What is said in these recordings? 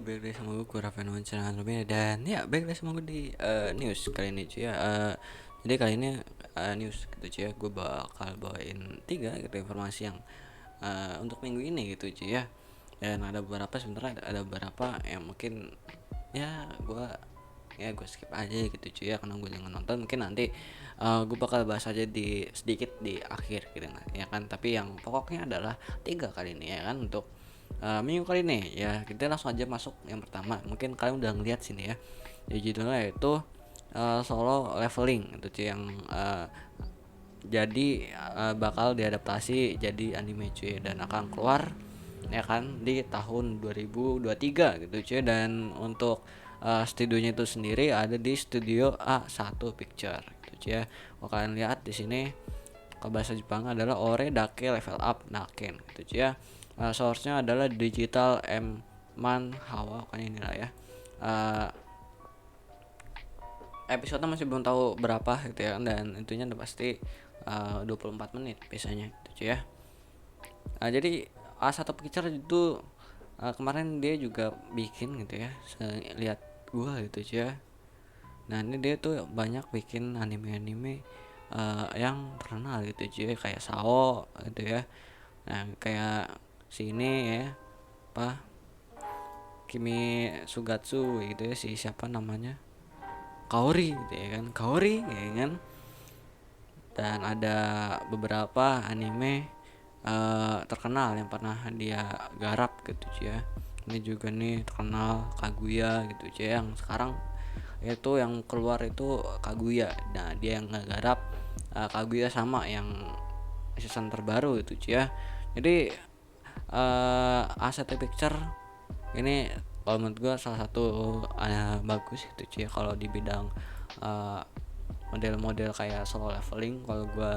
balik lagi sama gue Rafael Wancana Rubin. Dan ya, balik lagi sama gue di news kali ini cuy ya. Jadi kali ini news gitu cuy ya. Gue bakal bawain 3 gitu informasi yang untuk minggu ini gitu cuy ya. Dan ada beberapa sebenarnya ada beberapa yang mungkin gue skip aja gitu cuy ya, karena gue jangan nonton. Mungkin nanti gue bakal bahas aja di sedikit di akhir gitu ya kan. Tapi yang pokoknya adalah 3 kali ini ya kan, untuk minggu kali ini ya. Kita langsung aja masuk yang pertama. Mungkin kalian udah ngeliat sini ya, jadi judulnya itu solo leveling itu cuy, yang jadi bakal diadaptasi jadi anime cuy, dan akan keluar ya kan di tahun 2023 gitu cuy. Dan untuk studionya itu sendiri ada di studio A1 Picture gitu cuy ya. Kalian lihat di sini, kalau bahasa Jepang adalah Ore Dake Level Up Naken gitu cuy ya. Source-nya adalah Digital M Manhwa, kan inilah ya. Uh, Episode masih belum tahu berapa gitu ya, dan intinya udah pasti 24 menit biasanya gitu cuy ya. Jadi A1 Picture itu kemarin dia juga bikin gitu ya, lihat gua gitu cuy ya. Nah ini dia tuh banyak bikin anime-anime yang terkenal gitu cuy, kayak Sao gitu ya. Nah kayak sini ya, apa, Kimi Sugatsu gitu ya, si siapa namanya, Kaori gitu ya kan, Kaori ya kan. Dan ada beberapa anime terkenal yang pernah dia garap gitu cuy ya. Ini juga nih terkenal Kaguya gitu cuy, yang sekarang itu yang keluar itu Kaguya. Nah dia yang ngegarap Kaguya sama yang season terbaru itu cuy ya. Jadi A1 Picture ini kalau menurut gue salah satu bagus itu cuy ya, kalau di bidang uh, model-model kayak solo leveling. Kalau gue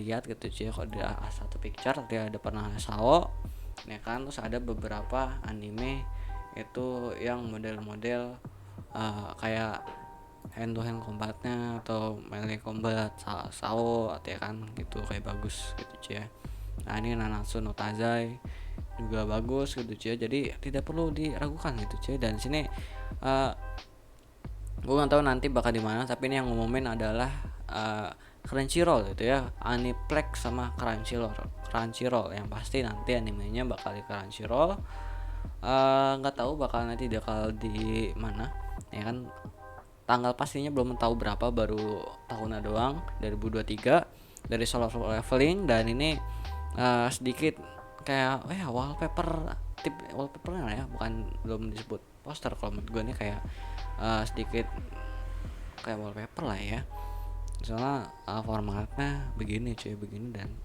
lihat gitu cuy ya, kalau di A1 Picture dia ada pernah Sao ya kan, terus ada beberapa anime itu yang model-model kayak hand to hand combatnya atau melee combat Sao ya kan gitu, kayak bagus gitu cuy ya. Nah ini Nanatsu no Taizai juga bagus gitu cuy, jadi tidak perlu diragukan gitu cuy. Dan sini gue nggak tahu nanti bakal di mana, tapi ini yang ngumumin adalah Crunchyroll gitu ya, Aniplex sama Crunchyroll yang pasti nanti animenya bakal di Crunchyroll. Nggak tahu bakal nanti bakal di mana ya kan, tanggal pastinya belum tahu berapa, baru tahunnya doang 2023 dari solo leveling. Dan ini sedikit kayak wallpapernya ya, bukan, belum disebut poster. Kalau menurut gue ini kayak sedikit kayak wallpaper lah ya, soalnya formatnya begini cuy, begini. Dan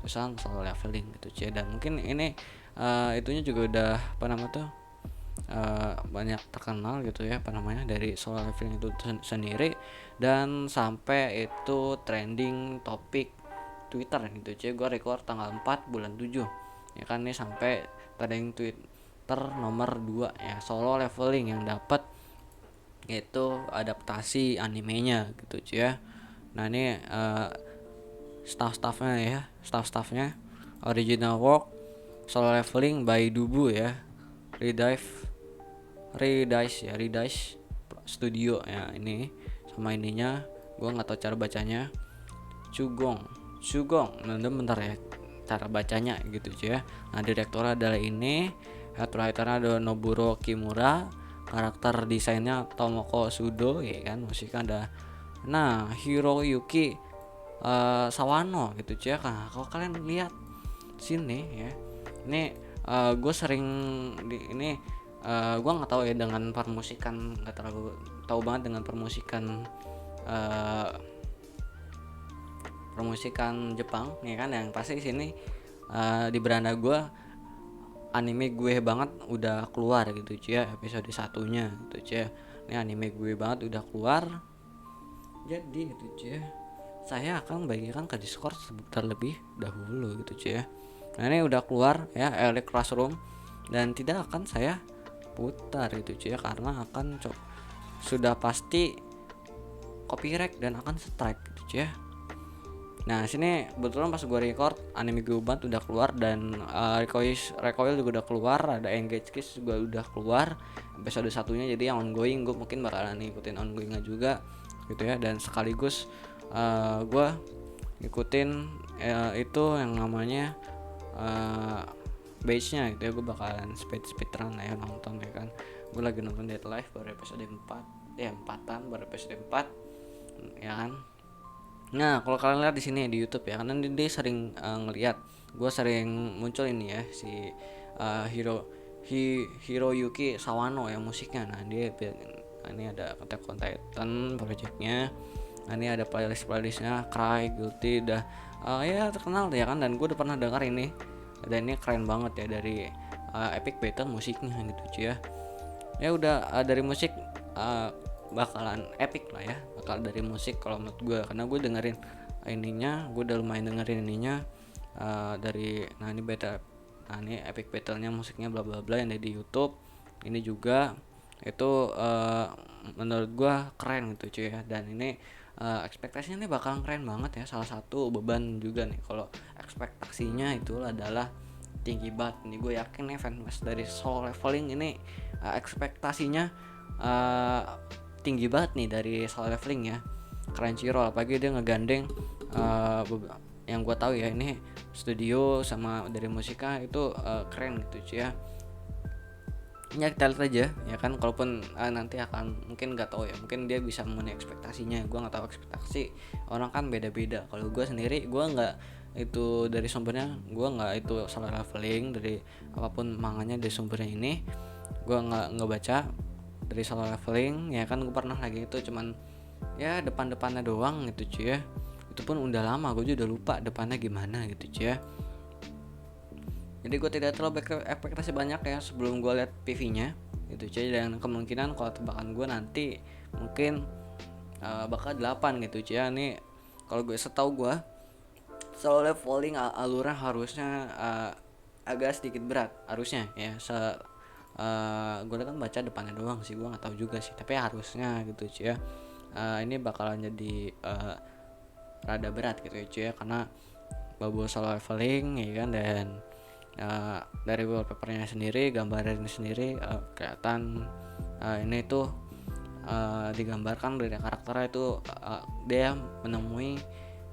tulisan solo leveling gitu cuy. Dan mungkin ini itunya juga udah apa namanya tuh, banyak terkenal gitu ya, apa namanya, dari solo leveling itu sendiri. Dan sampai itu trending topik Twitter gitu cuy. Gue record tanggal 4 bulan 7 ya kan, nih sampai trending Twitter nomor 2 ya, solo leveling yang dapat itu adaptasi animenya gitu cuy ya. Nah ini staffnya original work solo leveling by Dubu ya, Redice Studio ya. Ini sama ininya gue nggak tahu cara bacanya, Sugong. Nah bentar ya cara bacanya gitu cuy ya. Nah direktur adalah ini, head writer ada Noburo Kimura, karakter desainnya Tomoko Sudo ya kan, musiknya ada Hiroyuki Sawano gitu cuy ya. Nah kalau kalian lihat sini ya, ini gue sering ini gue nggak tahu ya dengan permusikan, nggak terlalu tahu banget dengan permusikan Jepang ya kan. Yang pasti sini di beranda gue anime gue banget udah keluar gitu cuy ya, episode satunya gitu cuy ya. Ini anime gue banget udah keluar, jadi gitu cuy ya, saya akan bagikan ke Discord terlebih dahulu gitu cuy ya. Nah ini udah keluar ya, Elite Classroom, dan tidak akan saya putar gitu cuy ya, karena akan sudah pasti copyright dan akan strike gitu cuy ya. Nah sini kebetulan pas gue record anime Gyuban udah keluar, dan Recoil juga udah keluar, ada Engage Kiss juga udah keluar episode satunya. Jadi yang ongoing gue mungkin bakalan ngikutin ongoingnya juga gitu ya. Dan sekaligus gue ngikutin itu yang namanya base-nya gitu ya. Gue bakalan speedrun ya, nonton ya kan. Gue lagi nonton Dead Life baru episode 4 ya, 4-an baru episode 4 ya kan. Nah, kalau kalian lihat di sini di YouTube ya, karena dia sering ngelihat, gue sering muncul ini ya si Hiroyuki Sawano yang musiknya. Nah, ini ada Attack on Titan projectnya. Nah, ini ada playlistnya Cry, Guilty, dah ya terkenal ya kan. Dan gue udah pernah dengar ini, dan ini keren banget ya dari Epic Battle musiknya gitu cuy ya. Ya udah dari musik bakalan epic lah ya, bakal dari musik kalau menurut gue, karena gue dengerin ininya, gue udah lumayan dengerin ininya dari ini beta, ini epic battle-nya musiknya bla bla bla yang ada di YouTube. Ini juga itu menurut gue keren gitu cuy ya. Dan ini ekspektasinya nih bakalan keren banget ya. Salah satu beban juga nih kalau ekspektasinya itu adalah tinggi banget nih. Gue yakin nih fanbase dari Solo Leveling ini ekspektasinya tinggi banget nih dari Solo Leveling ya. Crunchyroll, apalagi dia ngegandeng yang gue tahu ya, ini studio sama dari musika itu keren gitu cuy ya. Ya kita lihat aja ya kan, kalaupun nanti akan mungkin nggak tahu ya, mungkin dia bisa memenuhi ekspektasinya. Gue nggak tahu, ekspektasi orang kan beda-beda. Kalau gue sendiri, gue nggak itu dari sumbernya, gue nggak itu Solo Leveling dari apapun manganya dari sumbernya ini, gue nggak baca dari Solo Leveling ya kan. Gue pernah lagi itu cuman ya depannya doang gitu cuy ya. Itu pun udah lama, gue juga udah lupa depannya gimana gitu cuy ya. Jadi gue tidak terlalu ekspektasi banyak ya sebelum gue lihat PV-nya gitu cuy. Dan kemungkinan kalau tebakan gue nanti mungkin bakal 8 gitu cuy ya. Nih kalau gue setahu gue Solo Leveling alurnya harusnya agak sedikit berat harusnya ya. Gue kan baca depannya doang sih, gue nggak tahu juga sih, tapi harusnya gitu cuy ya. Ini bakalan jadi rada berat gitu ya cuy ya, karena babu Solo Leveling ya kan. Dan dari wallpapernya sendiri, gambarnya sendiri kelihatan ini tuh digambarkan dari karakternya itu dia menemui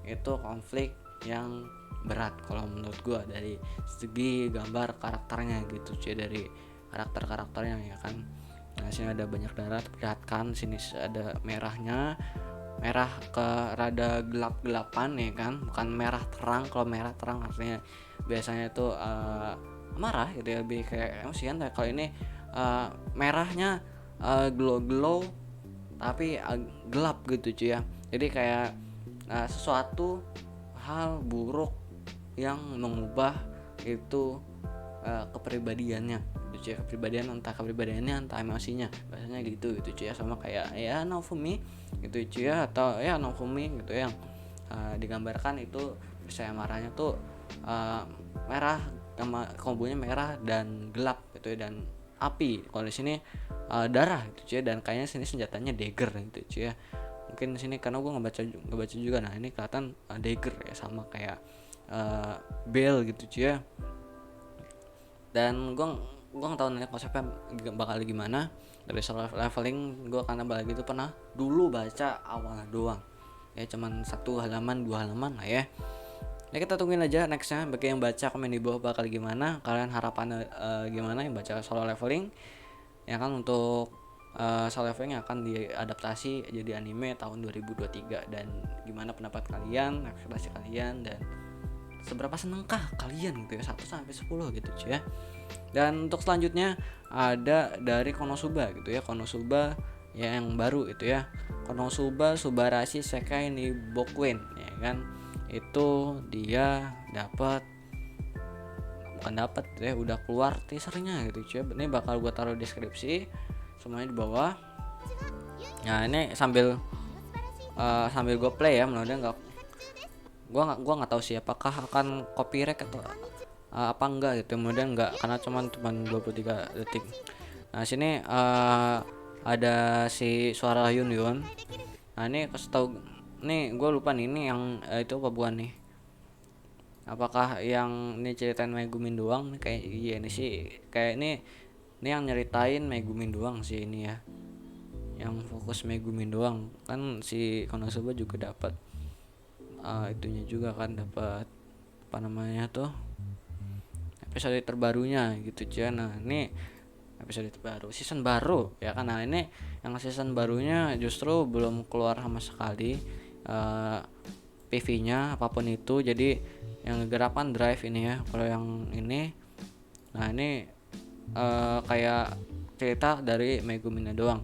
itu konflik yang berat kalau menurut gue dari segi gambar karakternya gitu cuy, dari karakternya ya kan. Nah sini ada banyak darah terlihatkan, sini ada merahnya, merah ke rada gelap-gelapan ya kan, bukan merah terang. Kalau merah terang artinya biasanya itu marah gitu ya, lebih kayak emosian. Kalau ini merahnya glow tapi gelap gitu cuy ya. Jadi kayak sesuatu hal buruk yang mengubah itu kepribadiannya gitu cuy. Kepribadiannya entah emosinya, biasanya gitu cuy ya. Sama kayak ya Naofumi gitu cuy ya, atau ya Naofumi gitu yang digambarkan itu saya marahnya tuh merah, sama kombonya merah dan gelap gitu ya, dan api. Kalau di sini darah gitu cuy, dan kayaknya sini senjatanya dagger gitu cuy ya. Mungkin di sini karena gue ngebaca juga. Nah ini kelihatan dagger ya, sama kayak bell gitu cuy ya. Dan gue nggak tahu nanti konsepnya bakal gimana dari Solo Leveling. Gue karena balik itu pernah dulu baca awal doang ya, cuman 1 halaman 2 halaman lah ya. Ya kita tungguin aja nextnya, bagi yang baca komen di bawah bakal gimana, kalian harapannya gimana yang baca Solo Leveling ya kan. Untuk Solo Leveling yang akan diadaptasi jadi anime tahun 2023, dan gimana pendapat kalian, ekspektasi kalian, dan seberapa senengkah kalian gitu ya, 1 sampai 10 gitu cuy ya. Dan untuk selanjutnya ada dari Konosuba gitu ya, Konosuba ya yang baru itu ya, Konosuba Subarashi Sekai ni Bokuin ya kan. Itu dia bukan dapat ya, udah keluar teasernya gitu cuy. Ini bakal gua taruh deskripsi semuanya di bawah. Nah ini sambil gua play ya, mudah-mudahan gua nggak tahu sih apakah akan copyright atau apa enggak gitu. Mudah-mudahan enggak, karena cuman 23 detik. Nah sini ada si suara Yun. Nah ini kasih tahu nih gue lupa nih ini yang itu apa bukan nih, apakah yang ini ceritain Megumin doang nih, kayak iya ini sih kayak ini yang nyeritain Megumin doang sih ini ya, yang fokus Megumin doang kan. Si Konosuba juga dapat itunya juga kan, dapat apa namanya tuh, episode terbarunya gitu cuy. Nah ini episode terbaru season baru ya kan. Nah ini yang season barunya justru belum keluar sama sekali PV-nya apapun itu. Jadi yang gerakan drive ini ya, kalau yang ini, nah ini kayak cerita dari Megumin doang.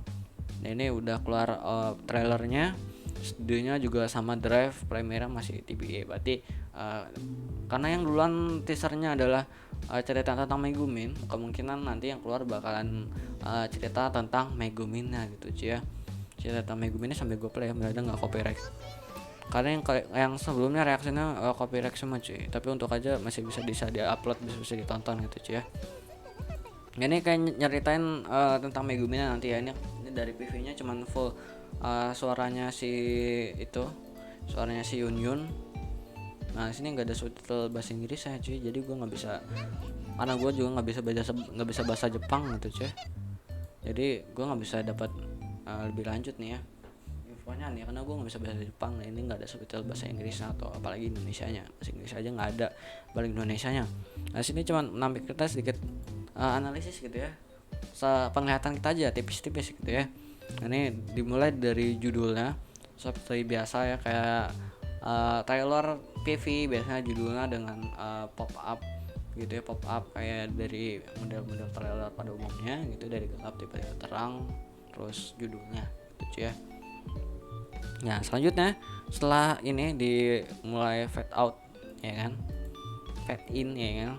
Nah ini udah keluar trailernya, studionya juga sama Drive, Premiere masih TBA. Berarti karena yang duluan teasernya adalah cerita tentang Megumin, kemungkinan nanti yang keluar bakalan cerita tentang Meguminnya gitu cuy ya. Cerita tentang Meguminnya sampai gue play ya, berarti nggak copyright. Karena yang sebelumnya reaksinya copyright semua cuy, tapi untuk aja masih bisa dia upload, bisa ditonton gitu cuy ya. Ini kayak nyeritain tentang Megumin nanti ya. Ini dari PV-nya cuman full suaranya si itu, suaranya si Yun Yun. Nah sini nggak ada subtitle bahasa Inggris ya cuy, jadi gue nggak bisa, karena gue juga nggak bisa bahasa Jepang gitu cuy. Jadi gue nggak bisa dapat lebih lanjut nih ya infonya nih, karena gue nggak bisa bahasa Jepang. Nah ini nggak ada subtitle bahasa Inggris atau apalagi Indonesianya, bahasa Inggris aja nggak ada, balik Indonesianya. Nah sini cuman nampik kita sedikit analisis gitu ya, penglihatan kita aja tipis-tipis gitu ya. Ini dimulai dari judulnya seperti biasa ya, kayak trailer PV biasanya judulnya dengan pop up gitu ya, pop up kayak dari model-model trailer pada umumnya gitu, dari gelap tiba-tiba terang terus judulnya gitu ya. Nah selanjutnya setelah ini dimulai fade out ya kan, fade in ya kan.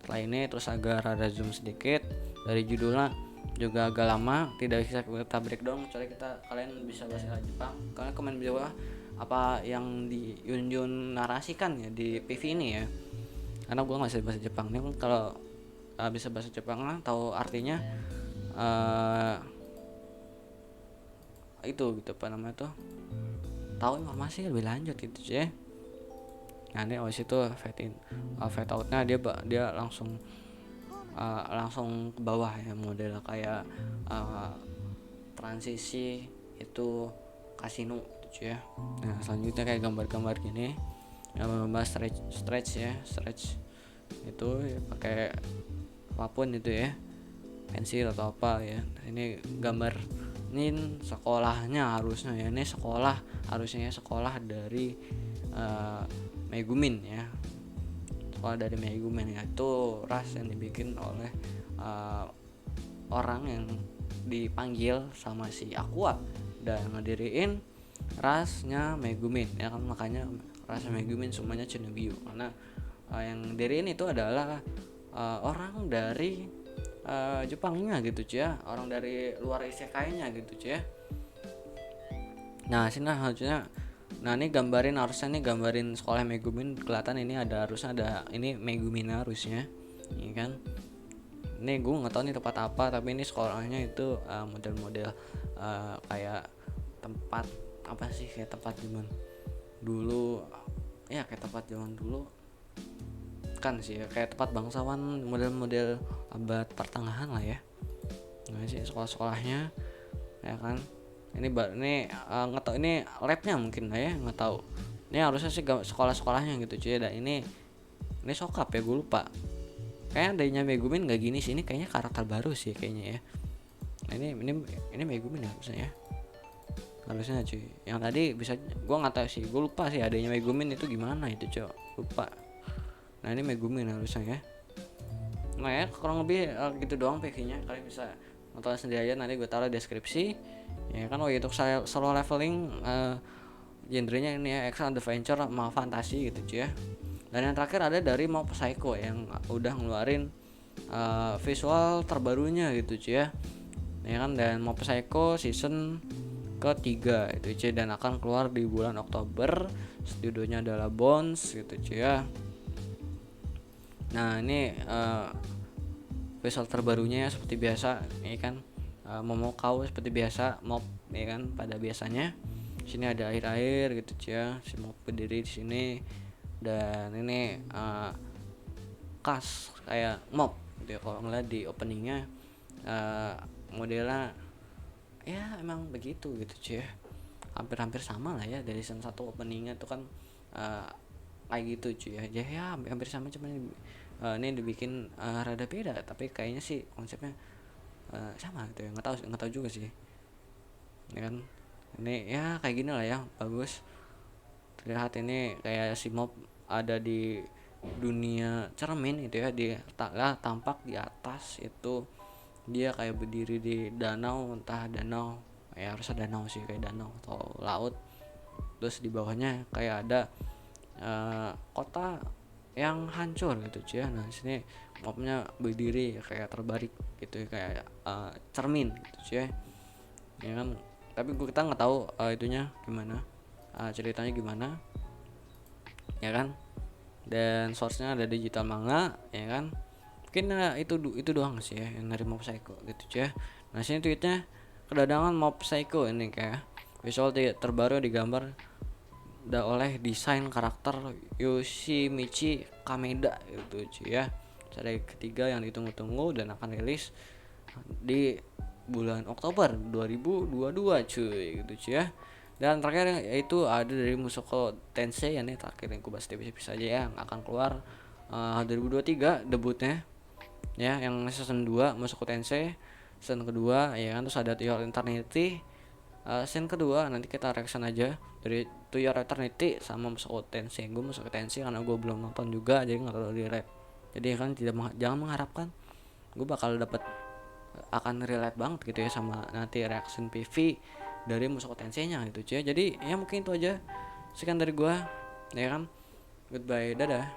Setelah ini terus agak rada zoom sedikit, dari judulnya juga agak lama, tidak bisa kita breakdown kecuali kalian bisa bahasa Jepang. Kalian komen di bawah apa yang di Yun Yun narasikan ya di PV ini ya, karena gue nggak bisa bahasa Jepang. Ini kan kalau bisa bahasa Jepang lah, tahu artinya itu gitu apa namanya tuh, tahu informasi lebih lanjut gitu ya. Nah ini awis itu fade in, fade outnya dia langsung ke bawah ya, model kayak transisi itu kasino gitu ya. Nah selanjutnya kayak gambar-gambar gini, gambar stretch itu ya, pakai apapun itu ya, pensil atau apa ya. Ini gambar, ini sekolahnya harusnya ya, ini harusnya sekolah dari Megumin ya, sekolah dari Megumin ya. Itu ras yang dibikin oleh orang yang dipanggil sama si Aqua dan ngediriin rasnya Megumin ya kan. Makanya rasnya Megumin semuanya Cenobio, karena yang diriin itu adalah orang dari Jepangnya gitu cuy ya, orang dari luar isekainya gitu cuy ya. Nah sini harusnya, nah ini harusnya nih gambarin sekolah Megumin, kelihatan ini harusnya ada ini Megumin harusnya ya kan. Ini gue nggak tahu nih tempat apa, tapi ini sekolahnya itu model-model kayak tempat apa sih, kayak tempat zaman dulu ya, kayak tempat zaman dulu kan sih ya, kayak tempat bangsawan, model-model abad pertengahan lah ya. Nah sih sekolah-sekolahnya ya kan. Ini nggak tahu ini labnya mungkin lah ya, nggak tahu. Ini harusnya sih sekolah-sekolahnya gitu cuy. Dan ini sokap ya, gue lupa. Kayaknya adanya Megumin nggak gini sih, ini kayaknya karakter baru sih kayaknya ya. Nah ini Megumin harusnya ya, harusnya cuy. Yang tadi bisa gue nggak tahu sih, gue lupa sih adanya Megumin itu gimana itu cuy, lupa. Nah ini Megumin harusnya ya. Nah ya kurang lebih gitu doang PV-nya. Kalian bisa nonton sendiri aja, nanti gue taruh deskripsi ya kan. Oh untuk saya solo leveling genrenya ini ya, action adventure sama fantasi gitu cuy ya. Dan yang terakhir ada dari Mob Psycho yang udah ngeluarin visual terbarunya gitu cuy ya kan. Dan Mob Psycho season ketiga itu cuy, dan akan keluar di bulan Oktober. Studionya adalah Bones gitu cuy ya. Nah ini visual terbarunya seperti biasa ya kan, Momokau seperti biasa, Mob ya kan pada biasanya. Sini ada air-air gitu cuy ya, si Mob berdiri di sini. Dan ini khas kayak Mob gitu ya, kalau ngeliat di openingnya modelnya ya emang begitu gitu cuy ya, hampir-hampir sama lah ya dari season 1 openingnya tuh kan uh, kayak gitu cuy ya. Jadi ya hampir sama, cuman ini dibikin rada beda, tapi kayaknya sih konsepnya sama gitu ya, nggak tahu juga sih ya kan. Ini ya kayak gini lah ya, bagus terlihat. Ini kayak si Mob ada di dunia cermin gitu ya, di tampak di atas itu dia kayak berdiri di danau, entah danau ya, harusnya danau sih, kayak danau atau laut. Terus di bawahnya kayak ada kota yang hancur gitu cuy ya. Nah sini mobnya berdiri kayak terbalik gitu ya, kayak cermin gitu cuy ya kan. Tapi kita nggak tahu itunya gimana, ceritanya gimana ya kan. Dan source-nya ada digital manga ya kan. Mungkin itu doang sih ya yang dari Mob Psycho gitu cuy ya. Nah sini tweetnya, kedatangan Mob Psycho ini kayak visual terbaru digambar oleh desain karakter Yoshimichi Kameda gitu cuy ya. Seri ketiga yang ditunggu-tunggu dan akan rilis di bulan Oktober 2022 cuy gitu cuy ya. Dan terakhir yaitu ada dari Mushoku Tensei, yang ini terakhir yang aku bahas tipis-tipis aja ya, yang akan keluar 2023 debutnya ya, yang season 2 Mushoku Tensei season kedua ya kan. Terus ada To Your Eternity scene kedua, nanti kita reaction aja dari To Your Eternity sama Mushoku Tensei. Gue Mushoku Tensei karena gue belum nonton juga, jadi nggak terlalu di-rate. Jadi kan jangan mengharapkan gue bakal dapat akan relate banget gitu ya sama nanti reaction PV dari Mushoku Tensei nya gitu cuy. Jadi ya mungkin itu aja, sekian dari gue ya kan. Goodbye, dadah.